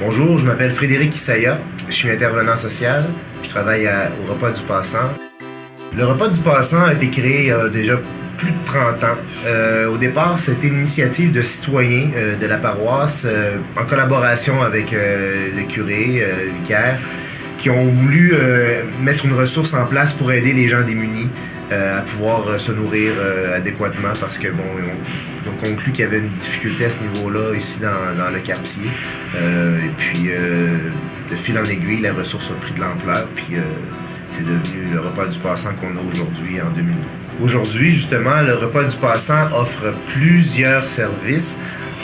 Bonjour, je m'appelle Frédéric Issaïa, je suis intervenant social, je travaille au Repas du Passant. Le Repas du Passant a été créé il y a déjà plus de 30 ans. Au départ, c'était une initiative de citoyens de la paroisse, en collaboration avec le curé, le vicaire, qui ont voulu mettre une ressource en place pour aider les gens démunis à pouvoir se nourrir adéquatement parce que ils ont conclu qu'il y avait une difficulté à ce niveau-là ici dans le quartier. Et puis de fil en aiguille, la ressource a pris de l'ampleur, puis c'est devenu le Repas du Passant qu'on a aujourd'hui en 2012. Aujourd'hui, justement, le Repas du Passant offre plusieurs services.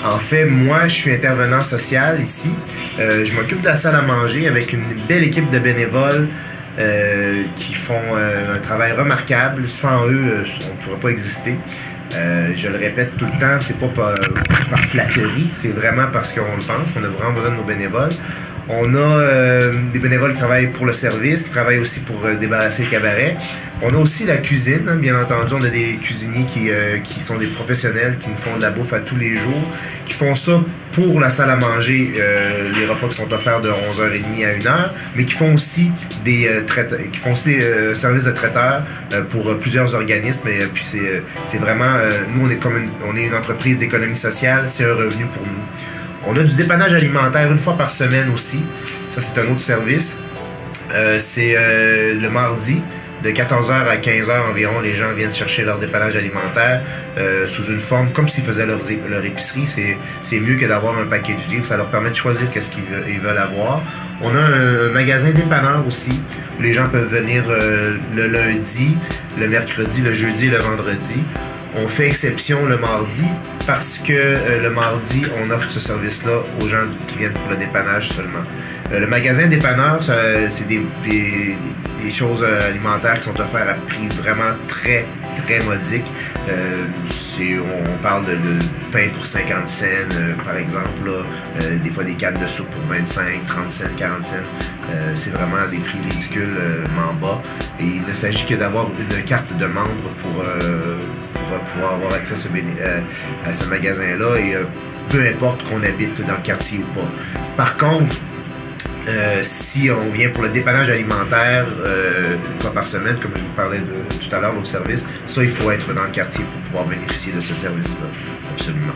En fait, moi, je suis intervenant social ici. Je m'occupe de la salle à manger avec une belle équipe de bénévoles qui font un travail remarquable. Sans eux, on ne pourrait pas exister. Je le répète tout le temps, c'est pas par flatterie, c'est vraiment parce qu'on le pense. On a vraiment besoin de nos bénévoles. On a des bénévoles qui travaillent pour le service, qui travaillent aussi pour débarrasser le cabaret. On a aussi la cuisine, hein, bien entendu. On a des cuisiniers qui sont des professionnels, qui nous font de la bouffe à tous les jours, qui font ça pour la salle à manger, les repas qui sont offerts de 11h30 à 1h, mais qui font aussi des services de traiteurs pour plusieurs organismes. Et puis c'est vraiment, nous on est une entreprise d'économie sociale, c'est un revenu pour nous. On a du dépannage alimentaire une fois par semaine aussi. Ça, c'est un autre service. C'est le mardi, de 14h à 15h environ, les gens viennent chercher leur dépannage alimentaire sous une forme comme s'ils faisaient leur épicerie. C'est mieux que d'avoir un package deal. Ça leur permet de choisir qu'est-ce qu'ils veulent avoir. On a un magasin dépanneur aussi, où les gens peuvent venir le lundi, le mercredi, le jeudi et le vendredi. On fait exception le mardi parce que le mardi, on offre ce service-là aux gens qui viennent pour le dépannage seulement. Le magasin dépanneur, c'est des choses alimentaires qui sont offertes à prix vraiment très, très modique. On parle de pain pour 50 cents, par exemple. Là, des fois, des cannes de soupe pour 25, 30 cents, 40 cents. C'est vraiment des prix ridiculement bas. Et il ne s'agit que d'avoir une carte de membre pour pouvoir avoir accès à ce magasin-là. Et peu importe qu'on habite dans le quartier ou pas. Par contre, si on vient pour le dépannage alimentaire une fois par semaine, comme je vous parlais tout à l'heure, l'autre service, ça, il faut être dans le quartier pour pouvoir bénéficier de ce service-là. Absolument.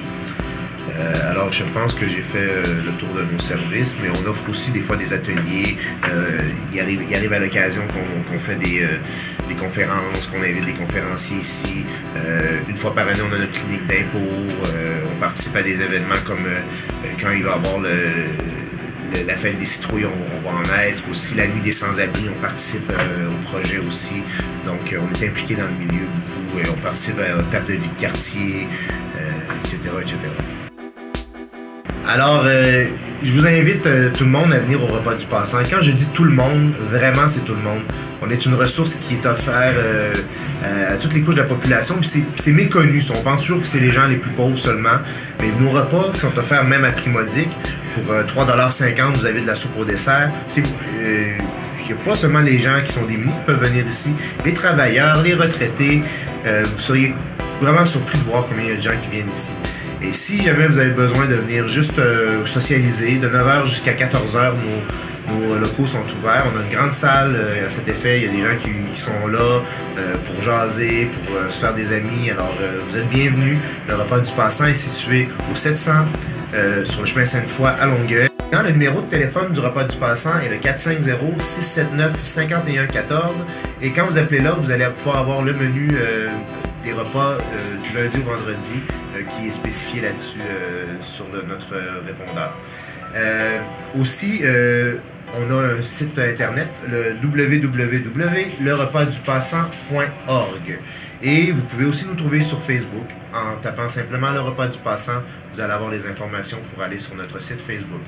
Alors, je pense que j'ai fait le tour de nos services, mais on offre aussi des fois des ateliers. Il arrive à l'occasion qu'on fait des conférences, qu'on invite des conférenciers ici. Une fois par année, on a notre clinique d'impôt. On participe à des événements comme quand il va y avoir la fête des citrouilles, on va en être. Aussi, la nuit des sans-abri, on participe au projet aussi. Donc, on est impliqué dans le milieu beaucoup. On participe à la table de vie de quartier, etc., etc. Alors, je vous invite tout le monde à venir au Repas du Passant. Quand je dis tout le monde, vraiment, c'est tout le monde. On est une ressource qui est offerte à toutes les couches de la population. Puis c'est méconnu. On pense toujours que c'est les gens les plus pauvres seulement. Mais nos repas qui sont offerts même à prix modique, pour 3,50 $, vous avez de la soupe au dessert. Il n'y a pas seulement les gens qui sont démunis qui peuvent venir ici. Les travailleurs, les retraités. Vous seriez vraiment surpris de voir combien il y a de gens qui viennent ici. Et si jamais vous avez besoin de venir juste socialiser, de 9h jusqu'à 14h, nos locaux sont ouverts. On a une grande salle à cet effet. Il y a des gens qui sont là pour jaser, pour se faire des amis. Alors, vous êtes bienvenus. Le Repas du Passant est situé au 700 sur le chemin Sainte-Foy à Longueuil. Le numéro de téléphone du Repas du Passant est le 450-679-5114. Et quand vous appelez là, vous allez pouvoir avoir le menu des repas du lundi au vendredi qui est spécifié là-dessus sur notre répondeur. Aussi, on a un site internet, le www.lerepasdupassant.org. Et vous pouvez aussi nous trouver sur Facebook en tapant simplement Le Repas du Passant. Vous allez avoir les informations pour aller sur notre site Facebook.